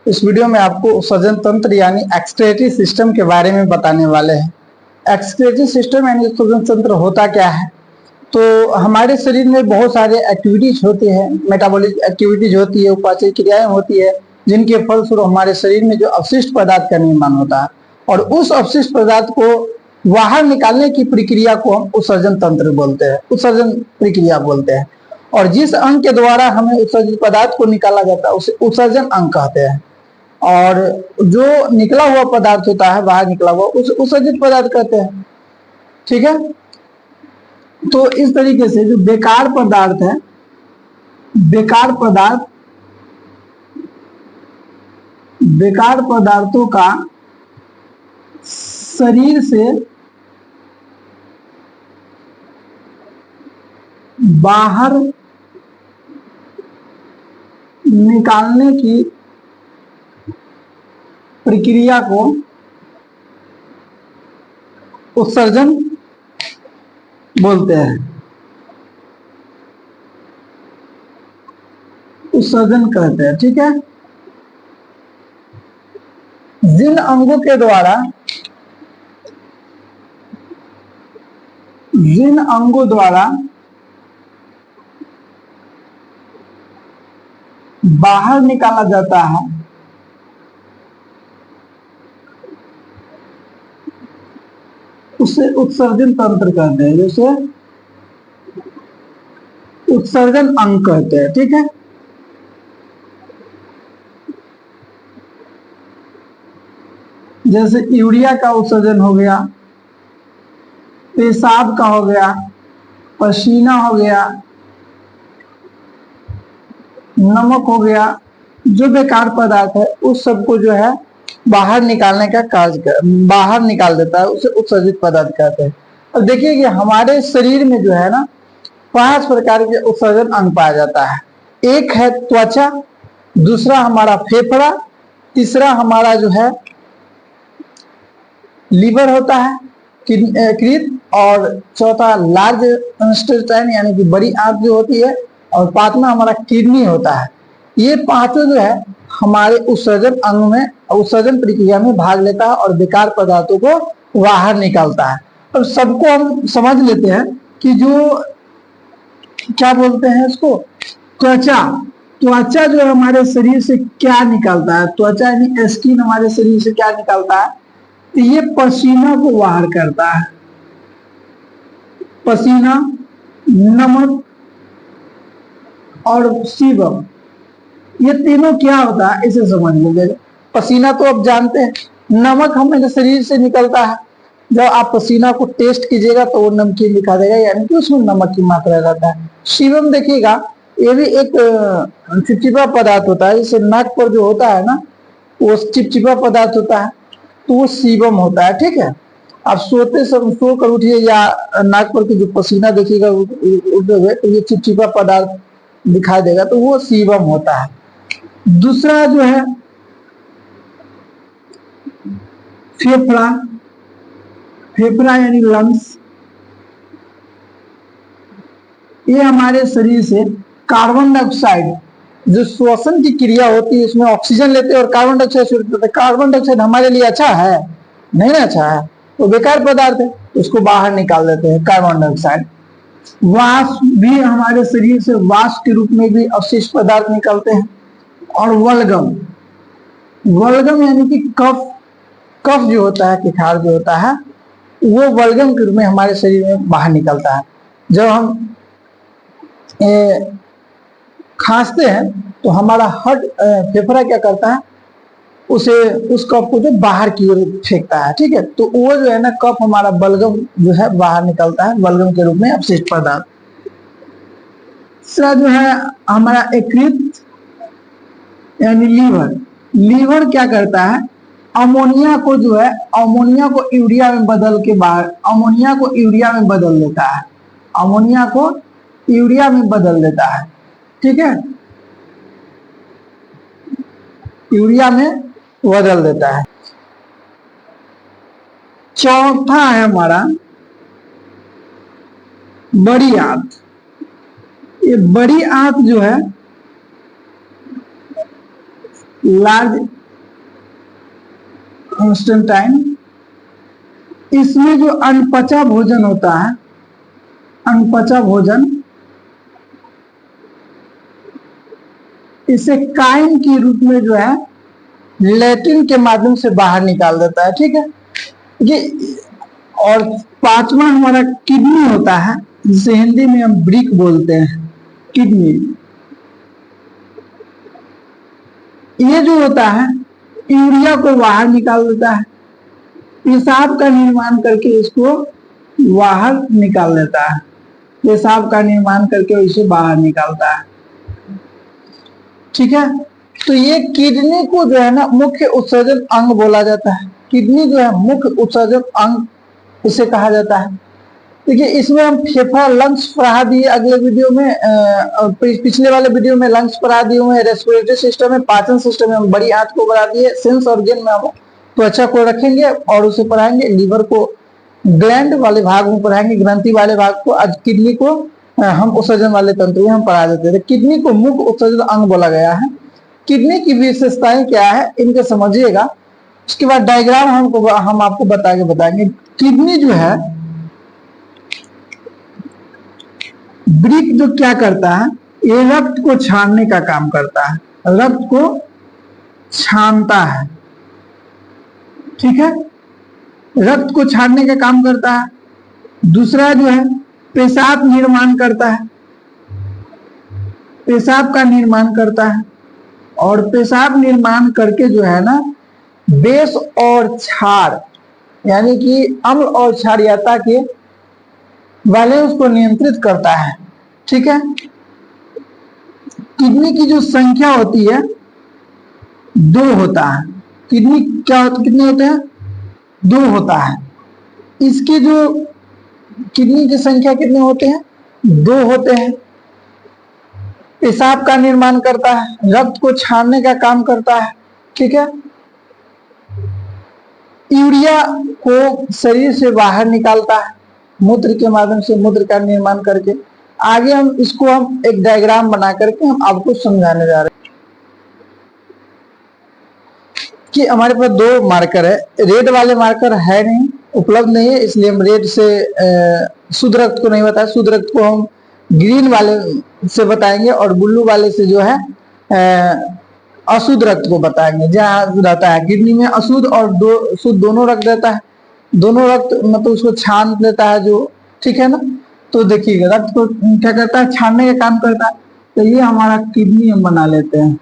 इस वीडियो में आपको उत्सर्जन तंत्र यानी एक्सक्रीटरी सिस्टम के बारे में बताने वाले हैं। एक्सक्रीटरी सिस्टम यानी उत्सर्जन तंत्र होता क्या है? तो हमारे शरीर में बहुत सारे एक्टिविटीज होते हैं, मेटाबॉलिक एक्टिविटीज होती है, उपापचय क्रियाएं होती है, जिनके फलस्वरूप हमारे शरीर में जो अवशिष्ट पदार्थ का निर्माण होता है और उस अवशिष्ट पदार्थ को बाहर निकालने की प्रक्रिया को हम उत्सर्जन तंत्र बोलते हैं, उत्सर्जन प्रक्रिया बोलते हैं। और जिस अंग के द्वारा हमें उत्सर्जित पदार्थ को निकाला जाता है उसे उत्सर्जन अंग कहते हैं। और जो निकला हुआ पदार्थ होता है, बाहर निकला हुआ, उस उत्सर्जित पदार्थ कहते हैं। ठीक है, तो इस तरीके से जो बेकार पदार्थ है, बेकार पदार्थों का शरीर से बाहर निकालने की प्रक्रिया को उत्सर्जन बोलते हैं, उत्सर्जन कहते हैं। ठीक है, जिन अंगों द्वारा बाहर निकाला जाता है उसे उत्सर्जन तंत्र कहते हैं, जैसे उत्सर्जन अंग कहते हैं। ठीक है, जैसे यूरिया का उत्सर्जन हो गया, पेशाब का हो गया, पसीना हो गया, नमक हो गया, जो बेकार पदार्थ है उस सबको जो है बाहर निकालने का कार्य बाहर निकाल देता है, उसे उत्सर्जित पदार्थ कहते हैं। अब देखिए कि हमारे शरीर में जो है ना 5 प्रकार के उत्सर्जन अंग पाया जाता है। एक है त्वचा, दूसरा हमारा फेफड़ा, तीसरा हमारा जो है लीवर होता है कृत, और चौथा लार्ज इंटेस्टाइन यानी कि बड़ी आंत जो होती है, और पांचवा हमारा किडनी होता है। ये पांचों जो है हमारे उत्सर्जन अंग में, उत्सर्जन प्रक्रिया में भाग लेता है और बेकार पदार्थों को बाहर निकालता है। अब सबको हम समझ लेते हैं कि जो क्या बोलते हैं इसको, त्वचा। त्वचा जो है हमारे शरीर से क्या निकालता है? त्वचा यानी स्किन हमारे शरीर से क्या निकालता है? तो ये पसीना को बाहर करता है। पसीना, नमक और सीबम, ये तीनों क्या होता है इसे समझ लीजिएगा। पसीना तो आप जानते हैं, नमक हमारे शरीर से निकलता है। जब आप पसीना को टेस्ट कीजिएगा तो वो नमकीन दिखा देगा, यानी कि उसमें नमक की मात्रा रहता है। सीबम देखिएगा, ये भी एक चिपचिपा पदार्थ होता है, जैसे नाक पर जो होता है ना, वो चिपचिपा पदार्थ होता है, तो वो सीबम होता है। ठीक है, आप सोते समय सो कर उठिए या नाक पर के जो पसीना देखिएगा उड़ते हुए, तो ये चिपचिपा पदार्थ दिखाई देगा, तो वो सीबम होता है। दूसरा जो है फेफड़ा, फेफड़ा यानी लंग्स, ये हमारे शरीर से कार्बन डाइऑक्साइड, जो श्वसन की क्रिया होती है इसमें ऑक्सीजन लेते हैं और कार्बन डाइऑक्साइड छोड़ते हैं। कार्बन डाइऑक्साइड हमारे लिए अच्छा है? नहीं अच्छा है, वो बेकार पदार्थ है, उसको बाहर निकाल देते हैं कार्बन डाइऑक्साइड। वाष्प भी हमारे शरीर से वाष्प के रूप में भी अवशिष्ट पदार्थ निकलते हैं। और वल्गम, वल्गम यानी कि कफ, कफ जो होता है, किखार जो होता है, वो वल्गम के रूप में हमारे शरीर में बाहर निकलता है। जब हम खांसते हैं तो हमारा फेफड़ा क्या करता है, उसे उस कफ को जो बाहर की ओर फेंकता है। ठीक है, तो वो जो है ना कफ हमारा बलगम जो है बाहर निकलता है, बलगम के रूप में अवशिष्ट पदार्थ। दूसरा जो है हमारा यकृत यानी लीवर। लीवर क्या करता है, अमोनिया को जो है, अमोनिया को यूरिया में बदल के बाहर, अमोनिया को यूरिया में बदल देता है, अमोनिया को यूरिया में बदल देता है। ठीक है, यूरिया में बदल देता है। चौथा है हमारा बड़ी आंत। ये बड़ी आंत जो है लार्ज इंस्टेंटाइन, इसमें जो अनपचा भोजन होता है, अनपचा भोजन, इसे काइन के रूप में जो है लैटिन के माध्यम से बाहर निकाल देता है। ठीक है, ये और पांचवा हमारा किडनी होता है, जिसे हिंदी में हम ब्रिक बोलते हैं, किडनी। ये जो होता है यूरिया को बाहर निकाल देता है, पेशाब का निर्माण करके इसको बाहर निकाल देता है, पेशाब का निर्माण करके इसे बाहर निकालता है। ठीक है, तो ये किडनी को जो है ना मुख्य उत्सर्जन अंग बोला जाता है। किडनी जो है मुख्य उत्सर्जन अंग इसे कहा जाता है। देखिए, इसमें हम फेफड़ा, लंग्स पढ़ा दिए अगले वीडियो में, पिछले वाले वीडियो में लंग्स पढ़ा दिए हुए, रेस्पिरेटरी सिस्टम है, पाचन सिस्टम में हम बड़ी आंत को बढ़ा दिए, सेंस ऑर्गन में हम त्वचा को रखेंगे और उसे पढ़ाएंगे, लीवर को ग्लैंड वाले भाग में पढ़ाएंगे, ग्रंथि वाले भाग को। आज किडनी को हम उत्सर्जन वाले तंत्र में हम पढ़ा देते थे। किडनी को मुख्य उत्सर्जन अंग बोला गया है। किडनी की विशेषताएं क्या है इनके समझिएगा, उसके बाद डायग्राम हम आपको बताएंगे। किडनी जो है ब्रिक जो क्या करता है, ये रक्त को छानने का काम करता है, रक्त को छानता है। ठीक है, रक्त को छानने का काम करता है। दूसरा जो है पेशाब निर्माण करता है, पेशाब का निर्माण करता है, और पेशाब निर्माण करके जो है ना बेस और क्षार, यानी कि अम्ल और क्षारीयता के बैलेंस को नियंत्रित करता है। ठीक है, किडनी की जो संख्या होती है 2 होता है। किडनी क्या होता, कितने होते हैं? 2 होता है। इसकी जो किडनी की संख्या कितने होते हैं? 2 होते हैं। पेशाब का निर्माण करता है, रक्त को छानने का काम करता है। ठीक है, यूरिया को शरीर से बाहर निकालता है मूत्र के माध्यम से, मूत्र का निर्माण करके। आगे हम एक डायग्राम बना करके हम आपको समझाने जा रहे हैं कि हमारे पास 2 मार्कर है। रेड वाले मार्कर है नहीं, उपलब्ध नहीं है, इसलिए हम रेड से शुद्ध रक्त को नहीं बताया। शुद्ध रक्त को हम ग्रीन वाले से बताएंगे और ब्लू वाले से जो है अशुद्ध रक्त को बताएंगे। जहाँ रहता है किडनी में अशुद्ध और शुद्ध दोनों रक्त रहता है, दोनों रक्त मतलब उसको छान लेता है जो। ठीक है ना, तो देखिएगा रक्त को क्या करता है, छानने का काम करता है। तो ये हमारा किडनी हम बना लेते हैं।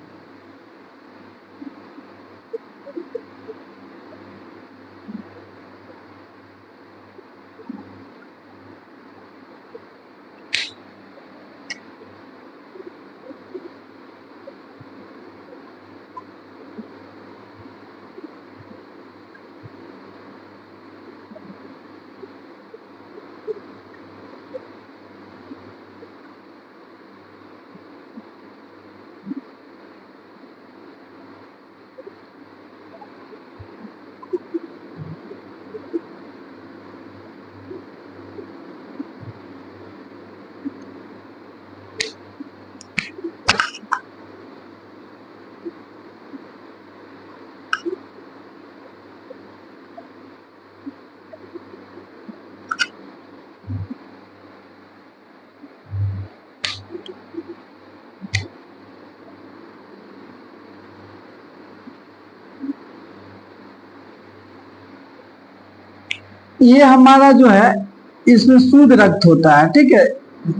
ये हमारा जो है इसमें शुद्ध रक्त होता है। ठीक है,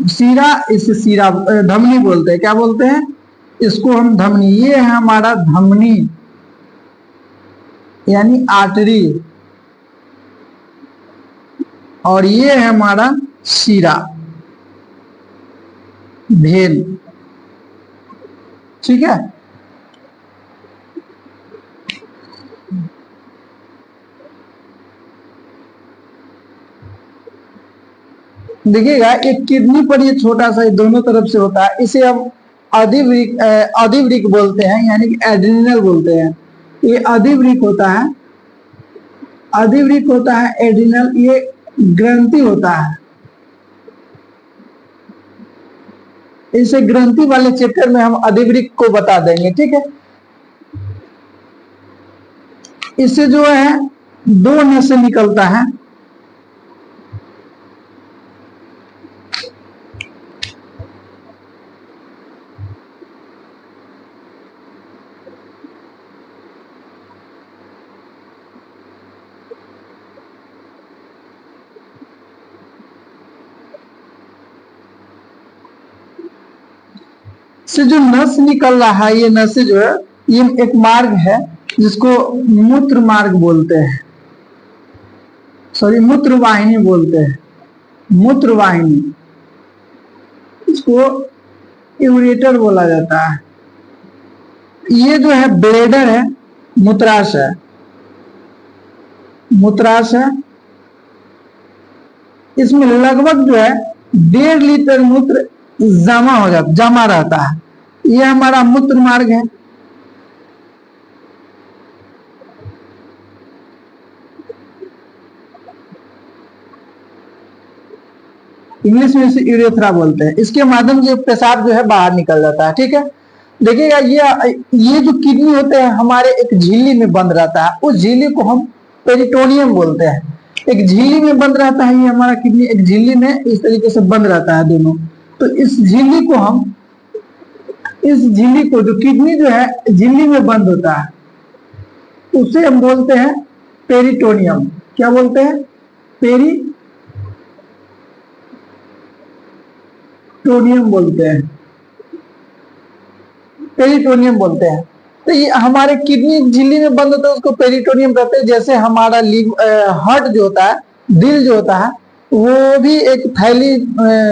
सीरा, इसे सीरा धमनी बोलते हैं। क्या बोलते हैं इसको हम? धमनी। ये है हमारा धमनी यानी आर्टरी, और ये है हमारा सीरा, भेन। ठीक है, देखिएगा एक किडनी पर ये छोटा सा दोनों तरफ से होता है, इसे हम अधिवृक्क बोलते हैं, यानी कि एड्रिनल बोलते हैं। ये अधिवृक्क होता है, अधिवृक्क होता है एड्रिनल। ये ग्रंथि होता है, इसे ग्रंथि वाले चैप्टर में हम अधिवृक्क को बता देंगे। ठीक है, इससे जो है दो नसें निकलता है। से जो नस निकल रहा है, ये नस जो है ये एक मार्ग है जिसको मूत्र मार्ग बोलते हैं, सॉरी मूत्र वाहिनी बोलते हैं, मूत्र वाहिनी, इसको यूरेटर बोला जाता है। ये जो है ब्लेडर है, मूत्राशय, मूत्राशय, इसमें लगभग जो है 1.5 लीटर मूत्र जमा रहता है। ये हमारा मूत्र मार्ग है। इंग्लिश में इसे यूरेथ्रा बोलते हैं। इसके माध्यम से पेशाब जो है बाहर निकल जाता है। ठीक है, देखिएगा ये जो किडनी होते हैं हमारे एक झिल्ली में बंद रहता है, उस झिल्ली को हम पेरिटोनियम बोलते हैं। एक झिल्ली में बंद रहता है, ये हमारा किडनी एक झिल्ली में इस तरीके से बंद रहता है दोनों। तो इस झिल्ली को जो किडनी जो है झिल्ली में बंद होता है, उसे हम बोलते हैं पेरिटोनियम। क्या बोलते हैं? पेरिटोनियम बोलते हैं, पेरिटोनियम बोलते हैं। तो ये हमारे किडनी झिल्ली में बंद होता है, उसको पेरिटोनियम कहते हैं। जैसे हमारा हार्ट जो होता है, दिल जो होता है, वो भी एक थैली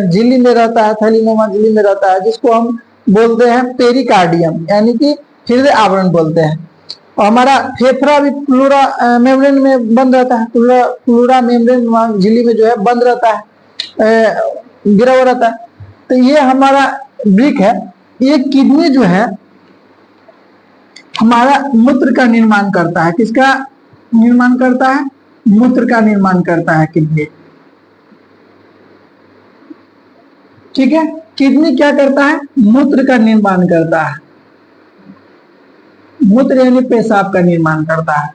झिल्ली में रहता है, थैलीनुमा झिल्ली में रहता है, जिसको हम बोलते हैं पेरिकार्डियम, यानी कि हृदय आवरण बोलते हैं। और हमारा फेफड़ा भी प्लूरा मेम्ब्रेन में बंद रहता है, प्लूरा मेम्ब्रेन झिल्ली में जो है बंद रहता है, गिरा हुआ रहता है। तो ये हमारा ब्रिक है। ये किडनी जो है हमारा मूत्र का निर्माण करता है। किसका निर्माण करता है? मूत्र का निर्माण करता है किडनी। ठीक है, किडनी क्या करता है? मूत्र का निर्माण करता है। मूत्र यानी पेशाब का निर्माण करता है।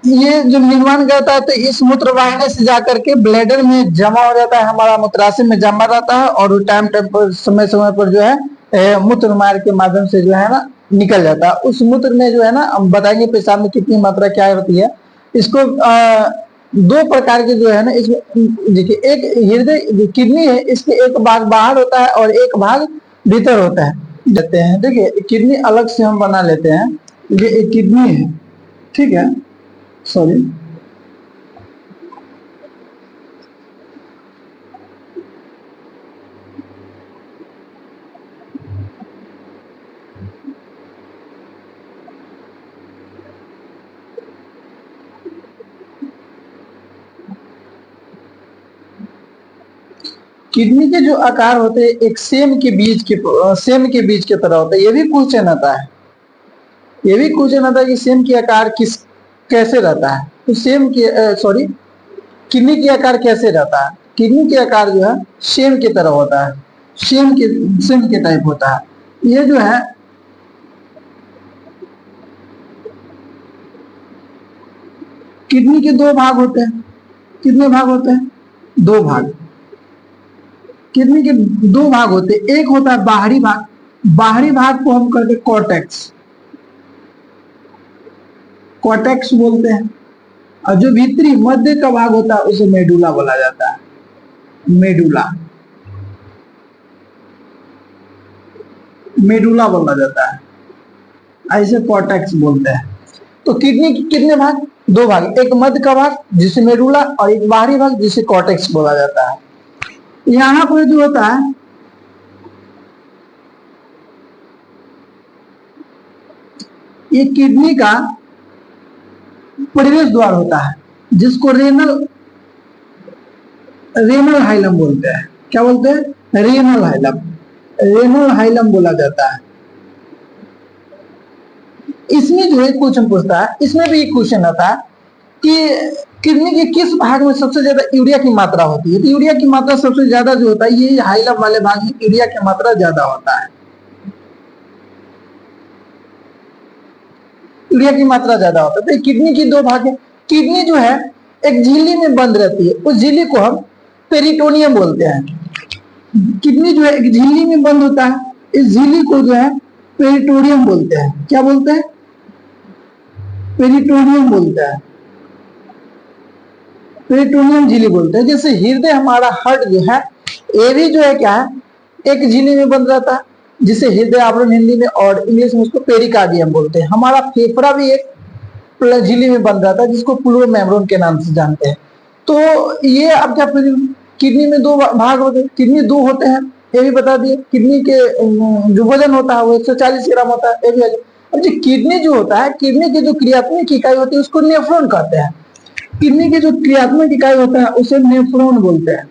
ये जो निर्माण करता है तो इस मूत्र वाहिनी से जाकर के ब्लैडर में जमा हो जाता है, हमारा मूत्राशय में जमा रहता है, और टाइम पर समय समय पर जो है मूत्र मार्ग के माध्यम से जो है ना निकल जाता है। उस मूत्र में जो है ना हम बताएंगे पेशाब में कितनी मात्रा क्या होती है। इसको दो प्रकार के जो है ना इसमें देखिए, एक हृदय जो किडनी है इसके एक भाग बाहर होता है और एक भाग भीतर होता है। देते हैं, देखिए किडनी अलग से हम बना लेते हैं। ये एक किडनी है, ठीक है, सॉरी, किडनी के जो आकार होते हैं एक सेम के बीज के तरह होता है। ये भी क्वेश्चन आता है, ये भी क्वेश्चन आता है कि सेम के आकार कैसे रहता है। तो सॉरी, किडनी के आकार कैसे रहता है? किडनी के आकार जो है सेम की तरह होता है, सेम के टाइप होता है। ये जो है किडनी के दो भाग होते हैं। कितने भाग होते हैं? दो भाग। किडनी के दो भाग होते हैं। एक होता है बाहरी भाग, बाहरी भाग को हम कहते हैं कॉर्टेक्स बोलते हैं। और जो भीतरी मध्य का भाग होता है उसे मेडुला बोला जाता है, मेडुला बोला जाता है, ऐसे कॉर्टेक्स बोलते हैं। तो किडनी के कितने भाग? दो भाग, एक मध्य का भाग जिसे मेडुला और एक बाहरी भाग जिसे कॉर्टेक्स बोला जाता है। यहाँ पर जो होता है ये किडनी का प्रवेश द्वार होता है, जिसको रेनल हाइलम बोलते हैं। क्या बोलते हैं? रेनल हाइलम बोला जाता है। इसमें जो है क्वेश्चन पूछता है, इसमें भी एक क्वेश्चन आता है कि किडनी के किस भाग में सबसे ज्यादा यूरिया की मात्रा होती है? तो यूरिया की मात्रा सबसे ज्यादा जो होता है ये हाइलम वाले भाग में यूरिया की मात्रा ज्यादा होता है। यूरिया की मात्रा ज्यादा होता है। तो किडनी की दो भाग है। किडनी जो है एक झिल्ली में बंद रहती है, उस झिल्ली को हम पेरिटोनियम बोलते हैं। किडनी जो है एक झिल्ली में बंद होता है, इस झिल्ली को जो है पेरिटोनियम बोलते हैं। क्या बोलते हैं? पेरिटोनियम बोलते हैं, पेरिटोनियम झिल्ली बोलते हैं। जैसे हृदय हमारा हार्ट जो है, ये भी जो है क्या है, एक झिल्ली में बंद रहता है, जिसे हृदय आवरण हिंदी में और इंग्लिश में उसको पेरिकार्डियम बोलते हैं। हमारा फेफड़ा भी एक झिल्ली में बंद रहता है, जिसको प्लूरो मेम्ब्रेन के नाम से जानते हैं। तो ये अब क्या, किडनी में दो भाग होते हैं, किडनी दो होते हैं, ये भी बता दिए। किडनी के जो वजन होता है वो 140 ग्राम होता है, ये भी। अब जो किडनी जो होता है, किडनी की जो क्रियात्मक इकाई होती है उसको नेफ्रॉन कहते हैं। किडनी की जो क्रियात्मक इकाई होता है उसे नेफ्रॉन बोलते हैं।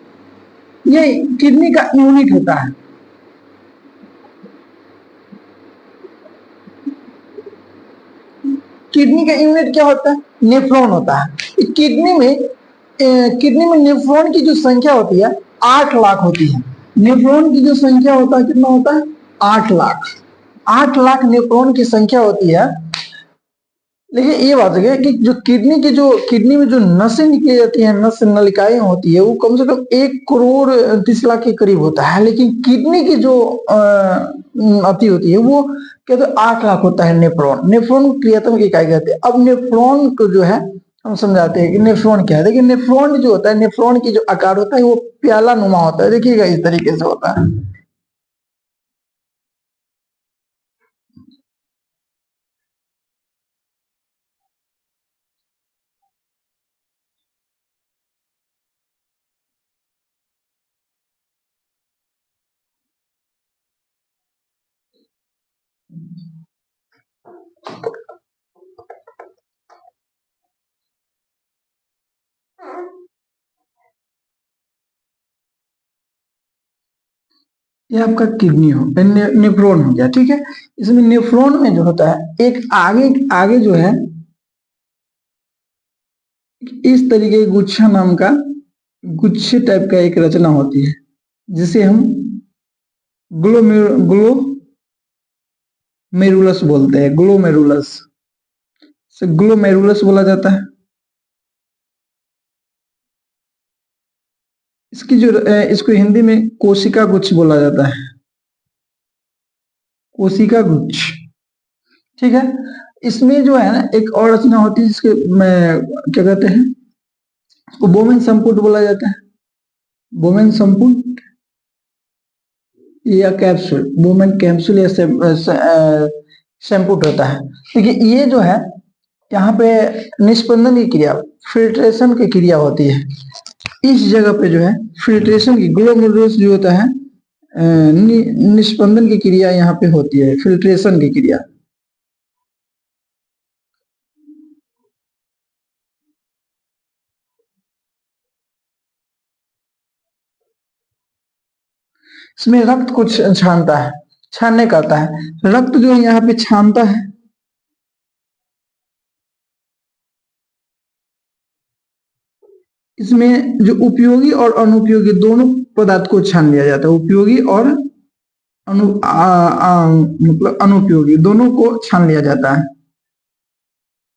ये किडनी का यूनिट होता है। किडनी का यूनिट क्या होता है? नेफ्रॉन होता है। किडनी में नेफ्रॉन की जो संख्या होती है 8 लाख होती है। नेफ्रॉन की जो संख्या होता है कितना होता है? 8 लाख। 8 लाख नेफ्रॉन की संख्या होती है। लेकिन ये बात है कि जो किडनी में जो नसें निकली जाती है, नस नलिकाएं होती है, वो कम से कम 1 करोड़ 30 लाख के करीब होता है। लेकिन किडनी की जो अति होती है वो कहते हैं 8 लाख होता है। नेफ्रॉन, नेफ्रॉन क्रियात्मक इकाई कहते हैं। अब नेफ्रॉन को जो है हम समझाते हैं कि नेफ्रॉन क्या है। देखिए नेफ्रॉन जो होता है, नेफ्रॉन की जो आकार होता है वो प्याला नुमा होता है। देखिएगा इस तरीके से होता है। ये आपका किडनी हो, नेफ्रॉन हो गया, ठीक है। इसमें नेफ्रॉन में जो होता है एक आगे आगे जो है इस तरीके के गुच्छा नाम का गुच्छे टाइप का एक रचना होती है, जिसे हम ग्लोमेरुलस बोलते हैं। ग्लोमेरुलस से ग्लोमेरुलस बोला जाता है। इसको हिंदी में कोशिका गुच्छ बोला जाता है। कोशिका गुच्छ, ठीक है। इसमें जो है ना एक और रचना होती है जिसके क्या कहते हैं, उसको बोमेन संपुट बोला जाता है। बोमेन संपुट या कैप्सूल, बोमेन कैप्सूल या संपुट होता है। देखिए ये जो है यहाँ पे निष्पंदन की क्रिया, फिल्ट्रेशन की क्रिया होती है। इस जगह पे जो है फिल्ट्रेशन की, ग्लोमेरुलस जो होता है निष्पंदन की क्रिया यहाँ पे होती है, फिल्ट्रेशन की क्रिया। इसमें रक्त को छानता है, छानने करता है। रक्त जो है यहाँ पे छानता है। इसमें जो उपयोगी और अनुपयोगी दोनों पदार्थ को छान लिया जाता है। उपयोगी और मतलब अनुपयोगी दोनों को छान लिया जाता है।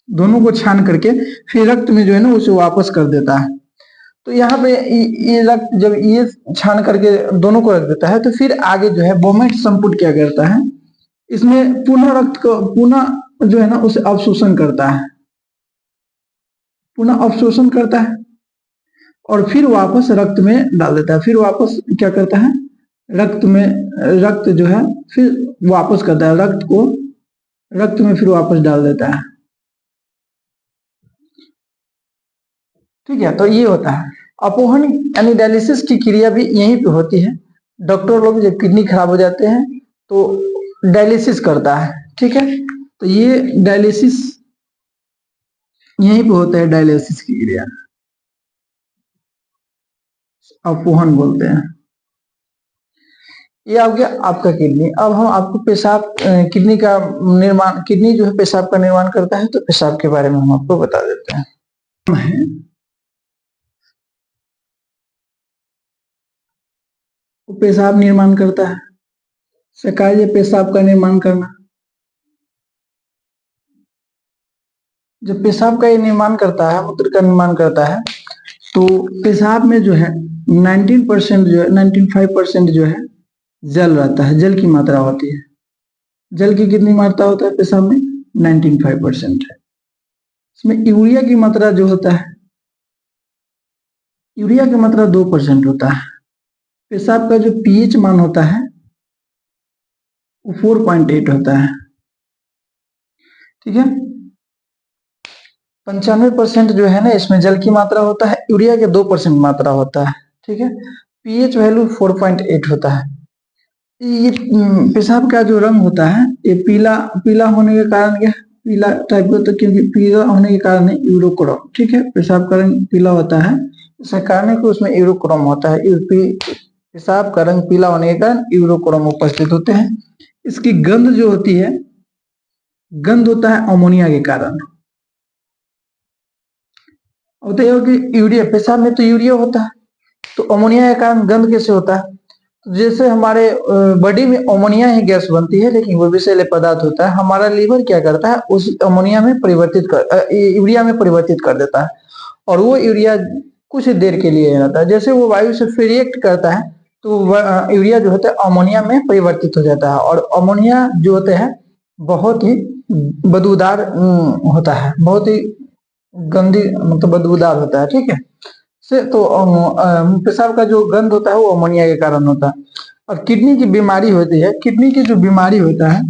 दोनों को छान करके फिर रक्त में जो है ना उसे वापस कर देता है। तो यहाँ पे ये रक्त जब ये छान करके दोनों को रख देता है, तो फिर आगे जो है बोमेट संपुट क्या करता है, इसमें पुनः रक्त को पुनः जो है ना उसे अवशोषण करता है, पुनः अवशोषण करता है और फिर वापस रक्त में डाल देता है। फिर वापस क्या करता है, रक्त जो है फिर वापस करता है, रक्त को रक्त में फिर वापस डाल देता है। ठीक है, तो ये होता है अपोहन यानी डायलिसिस की क्रिया भी यहीं पे होती है। डॉक्टर लोग जब किडनी खराब हो जाते हैं तो डायलिसिस करता है, ठीक है। तो ये डायलिसिस यहीं पे होता है, डायलिसिस की क्रिया अपोहन बोलते हैं। ये आ गया आपका किडनी। अब हम आपको पेशाब, किडनी का निर्माण, किडनी जो है पेशाब का निर्माण करता है, तो पेशाब के बारे में हम आपको बता देते हैं। वो पेशाब निर्माण करता है, सकार्य पेशाब का निर्माण करना। जब पेशाब का ये निर्माण करता है, मूत्र का निर्माण करता है, तो पेशाब में जो है 19% जो है 95% जो है जल रहता है, जल की मात्रा होती है। जल की कितनी मात्रा होता है पेशाब में? 95% है। इसमें यूरिया की मात्रा जो होता है, यूरिया की मात्रा 2% होता है। पेशाब का जो पीएच मान होता है वो 4.8 होता है। ठीक है, 95% जो है ना इसमें जल की मात्रा होता है, यूरिया के 2% मात्रा होता है। ठीक है, पीएच वैल्यू 4.8 होता है। ये पेशाब का जो रंग होता है ये पीला पीला होने के कारण क्या, पीला टाइप का, तो क्योंकि पीला होने के कारण है यूरोक्रोम। ठीक है, पेशाब का रंग पीला होता है, इसका कारण है कि उसमें यूरोक्रोम होता है। पेशाब का रंग पीला होने के कारण यूरोक्रोम उपस्थित होते हैं। इसकी गंध जो होती है, गंध होता है अमोनिया के कारण। होता है कि यूरिया, पेशाब में तो यूरिया होता है, तो अमोनिया के कारण गंध कैसे होता है? जैसे हमारे बॉडी में अमोनिया ही गैस बनती है, लेकिन वो विषैले पदार्थ होता है। हमारा लीवर क्या करता है, उस अमोनिया में यूरिया में परिवर्तित कर देता है, और वो यूरिया कुछ देर के लिए रहता है। जैसे वो वायु से रिएक्ट करता है तो यूरिया जो होता है अमोनिया में परिवर्तित हो जाता है, और अमोनिया जो होते हैं बहुत ही बदबूदार होता है, बहुत ही गंदी मतलब बदबूदार होता है। ठीक है, से तो पेशाब का जो गंध होता है वो अमोनिया के कारण होता है। और किडनी की बीमारी होती है, किडनी की जो बीमारी होता है,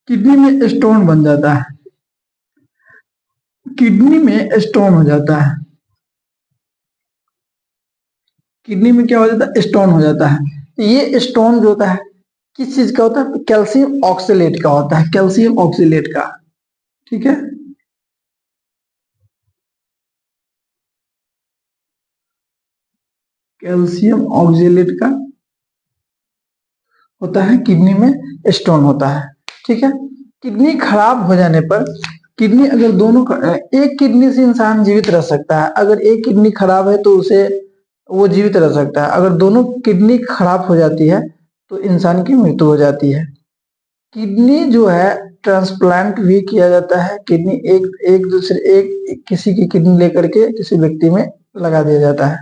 किडनी में स्टोन बन जाता है, किडनी में स्टोन हो जाता है। किडनी में क्या हो जाता है, स्टोन हो जाता है। ये स्टोन जो होता है किस चीज का होता है, कैल्शियम ऑक्सलेट का होता है, कैल्शियम ऑक्सलेट का। ठीक है, कैल्शियम ऑक्सलेट का होता है, किडनी में स्टोन होता है। ठीक है, किडनी खराब हो जाने पर, किडनी अगर दोनों एक किडनी से इंसान जीवित रह सकता है। अगर एक किडनी खराब है तो उसे वो जीवित रह सकता है, अगर दोनों किडनी खराब हो जाती है तो इंसान की मृत्यु हो जाती है। किडनी जो है ट्रांसप्लांट भी किया जाता है, किडनी एक किसी की किडनी लेकर के किसी व्यक्ति में लगा दिया जाता है।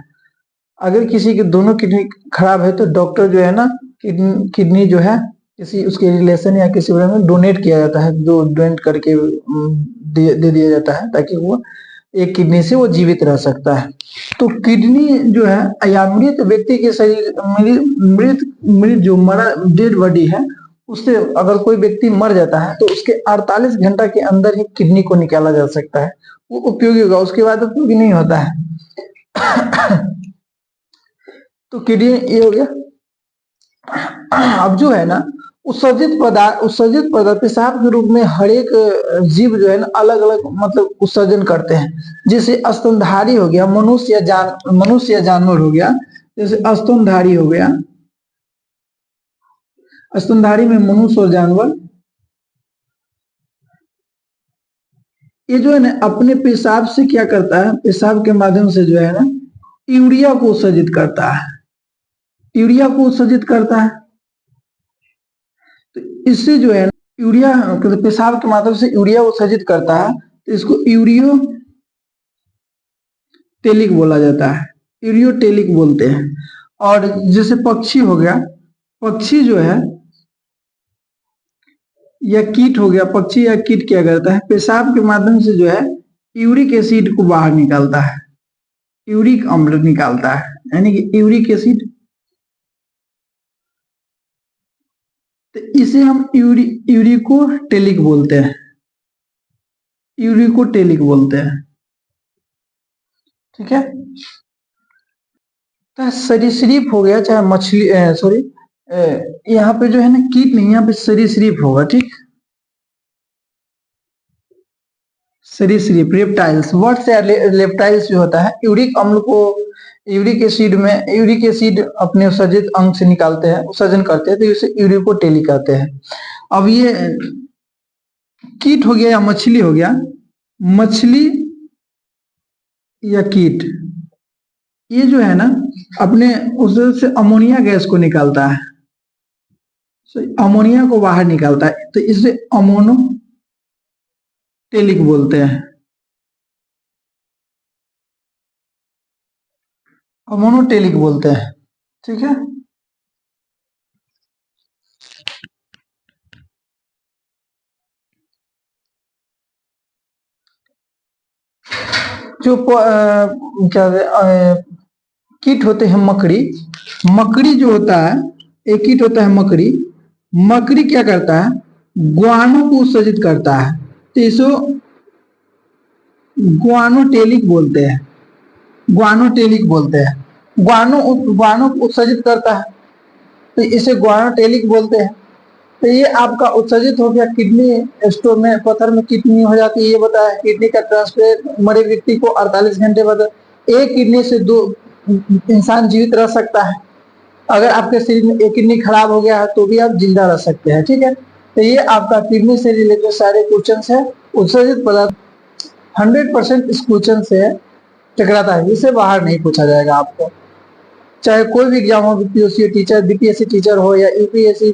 अगर किसी की दोनों किडनी खराब है तो डॉक्टर जो है ना, किडनी जो है किसी उसके रिलेशन या किसी वजह में डोनेट किया जाता है, जो डोनेट करके दे दिया जाता है, ताकि वो एक किडनी से वो जीवित रह सकता है। तो किडनी जो है या मृत व्यक्ति के शरीर, मृत मृत जो मरा डेड बॉडी है, उससे अगर कोई व्यक्ति मर जाता है तो उसके 48 घंटा के अंदर ही किडनी को निकाला जा सकता है, वो उपयोगी होगा, उसके बाद उपयोगी नहीं होता है। तो किडनी ये हो गया। अब जो है ना उत्सर्जित पदार्थ पेशाब के रूप में हर एक जीव जो है ना अलग अलग मतलब उत्सर्जन करते हैं। जैसे स्तनधारी हो गया, मनुष्य या जानवर हो गया। जैसे स्तनधारी हो गया, स्तनधारी में मनुष्य और जानवर, ये जो है ना अपने पेशाब से क्या करता है, पेशाब के माध्यम से जो है ना यूरिया को उत्सर्जित करता है, यूरिया को उत्सर्जित करता है। तो इससे जो है यूरिया पेशाब के माध्यम से यूरिया उत्सर्जित करता है, तो इसको यूरियो टेलिक बोला जाता है, यूरियो टेलिक बोलते हैं। और जैसे पक्षी हो गया, पक्षी जो है या कीट हो गया, पक्षी या कीट क्या करता है, पेशाब के माध्यम से जो है यूरिक एसिड को बाहर निकालता है, यूरिक अम्ल निकालता है, यानी कि यूरिक एसिड। तो इसे हम यूरिकोटेलिक बोलते हैं, यूरिकोटेलिक बोलते हैं। ठीक है, तो सरीसृप हो गया, चाहे मछली सॉरी यहाँ पे जो है ना कीट नहीं, यहाँ पे सरीसृप होगा। ठीक, सरीसृप रेप्टाइल्स, वर्ड से रेप्टाइल्स जो होता है यूरिक अम्ल को यूरिक एसिड अपने उत्सर्जित अंग से निकालते हैं, उत्सर्जन करते हैं, तो इसे यूरिकोटेलिक कहते हैं। अब ये कीट हो गया या मछली हो गया, मछली या कीट ये जो है ना अपने उससे अमोनिया गैस को निकालता है, अमोनिया को बाहर निकालता है, तो इसे अमोनोटेलिक बोलते हैं। और मोनोटेलिक बोलते हैं। ठीक है, जो कीट होते हैं मकड़ी, मकड़ी जो होता है, एक कीट होता है मकड़ी। मकड़ी क्या करता है, ग्वानो को उत्सर्जित करता है, तो इसको ग्वानोटेलिक बोलते हैं। ग्वानोटेलिक बोलते हैं। ग्वानो को उत्सर्जित करता है, तो इसे ग्वानोटेलिक बोलते हैं। तो ये आपका उत्सर्जित हो गया किडनी स्टोन में, पत्थर में किडनी हो जाती है, ये बताया। किडनी का ट्रांसप्लांट मरे व्यक्ति को 48 घंटे बाद एक किडनी से 2 इंसान जीवित रह सकता है। अगर आपके शरीर में एक किडनी खराब हो गया है तो भी आप जिंदा रह सकते हैं। ठीक है, तो ये आपका किडनी से रिलेटेड सारे क्वेश्चन है। उत्सर्जित पदार्थ 100% इस क्वेश्चन से टकराता है, इसे बाहर नहीं पूछा जाएगा आपको। चाहे कोई भी एग्जाम हो, बीपीएससी टीचर, बीपीएससी टीचर हो या यूपीएससी,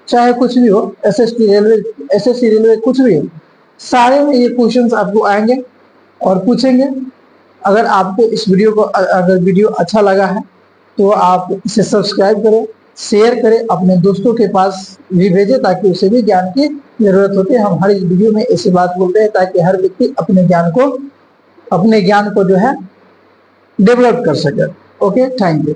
चाहे कुछ भी हो, एसएससी रेलवे, कुछ भी हो, सारे में ये क्वेश्चंस आपको आएंगे और पूछेंगे। अगर आपको इस वीडियो को अगर वीडियो अच्छा लगा है तो आप इसे सब्सक्राइब करें, शेयर करें, अपने दोस्तों के पास भी भेजें ताकि उसे भी ज्ञान की जरूरत होती है। हम हर वीडियो में ऐसी बात बोलते हैं ताकि हर व्यक्ति अपने ज्ञान को जो है डेवलप कर सके। Okay, thank you.